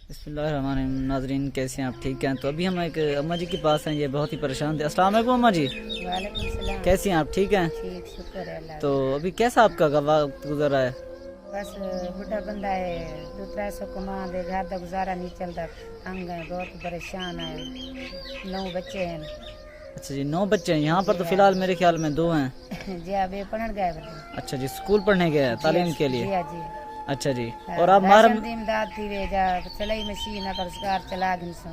बिस्मिल्लाहिर्रहमानिर्रहीम। नाजरीन कैसे हैं आप? ठीक हैं? तो अभी हम एक अम्मा जी के पास हैं, ये बहुत ही परेशान थे। अस्सलाम वालेकुम अम्मा जी, वालेकुम सलाम। कैसी हैं आप? ठीक हैं? ठीक, शुक्र है अल्लाह तो का। अभी कैसा आपका वक्त गुजर रहा है? बस बुढ़ा बंदा है, 200-300 कमा दे, घर का गुजारा नहीं चलता। तंग है, बहुत परेशान है। 9 बच्चे हैं। अच्छा जी, 9 बच्चे हैं। यहाँ पर तो फिलहाल मेरे ख्याल में 2 हैं। जी आप ये पढ़ने गए बल्कि? अच्छा जी, स्कूल पढ़ने गए हैं तालीम के जी लिए? हाँ जी। अच्छा जी। और आप राशन दी इमदाद थी वे जा सिलाई मशीन है, रोजगार चला गिनसो।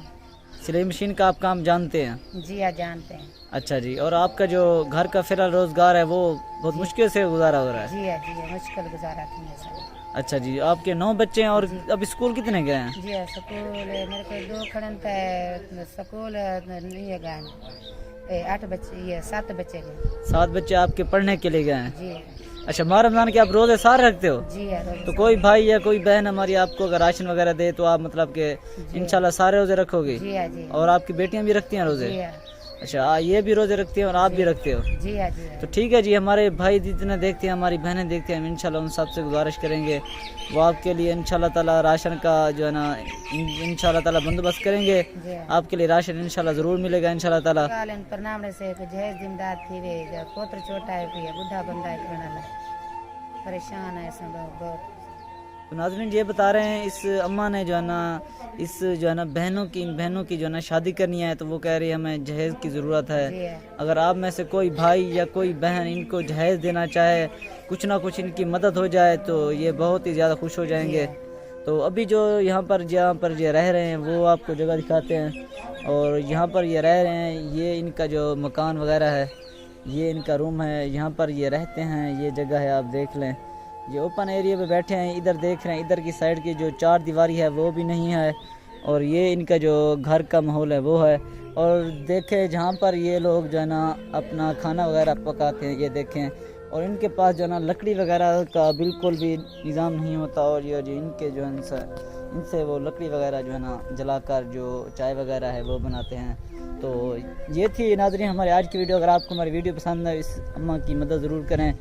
सिलाई मशीन का आप काम जानते हैं? जी हाँ जानते हैं। अच्छा जी। और आपका जो घर का फिलहाल रोजगार है वो बहुत मुश्किल से गुजारा हो रहा है? जी हाँ मुश्किल गुजारा थी मेरे साथ। अच्छा जी, आपके 9 बच्चे हैं और अब स्कूल कितने गए हैं? जी हाँ स्कूल मेरे को 2 खड़न पे स्कूल नहीं है गए। 8 बच्चे, ये 7 बच्चे गए। 7 बच्चे आपके पढ़ने के लिए गए हैं? जी अच्छा, माह रमजान के आप रोजे सारे रखते हो? जी हाँ। तो कोई भाई या कोई बहन हमारी आपको अगर राशन वगैरह दे तो आप मतलब के इंशाल्लाह सारे रोजे रखोगे? जी हाँ जी। और आपकी बेटियां भी रखती हैं रोजे? जी हाँ अच्छा, ये भी रोजे रखती हैं और आप भी रखते हो? जी हाँ जी। तो ठीक है जी, हमारे भाई जितने देखते हैं, हमारी बहनें देखते हैं, हम इंशाल्लाह उन सबसे गुजारिश करेंगे वो आपके लिए इंशाल्लाह ताला राशन का जो है ना इंशाल्लाह ताला बंदोबस्त करेंगे। जी हाँ। आपके लिए राशन इंशाल्लाह ज़रूर मिलेगा इंशाल्लाह ताला। कालन प्रणाम से जहेज जिमदाद थी वे पोत्र छोटा है, बुढ़ा बंदा है, परेशान है सब बहुत। तो नाज़रीन ये बता रहे हैं, इस अम्मा ने जो है ना इस जो है ना इन बहनों की जो है ना शादी करनी है, तो वो कह रही है हमें जहेज़ की ज़रूरत जी है। है। अगर आप में से कोई भाई या कोई बहन इनको जहेज़ देना चाहे, कुछ ना कुछ इनकी मदद हो जाए तो ये बहुत ही ज़्यादा खुश हो जाएंगे। तो अभी जो जहाँ पर ये रह रहे हैं वो आपको जगह दिखाते हैं। और यहाँ पर ये रह रहे हैं, ये इनका जो मकान वगैरह है, ये इनका रूम है, यहाँ पर ये रहते हैं। ये जगह है, आप देख लें, ये ओपन एरिया पे बैठे हैं। इधर देख रहे हैं, इधर की साइड की जो 4 दीवारी है वो भी नहीं है। और ये इनका जो घर का माहौल है वो है। और देखें जहाँ पर ये लोग जो है ना अपना खाना वगैरह पकाते हैं, ये देखें। और इनके पास जो है ना लकड़ी वगैरह का बिल्कुल भी निज़ाम नहीं होता। और ये जो इनके जो इनसे वो लकड़ी वगैरह जो है ना जलाकर जो चाय वगैरह है वो बनाते हैं। तो ये थी नाज़रीन हमारी आज की वीडियो। अगर आपको हमारी वीडियो पसंद है, इस अम्मा की मदद ज़रूर करें।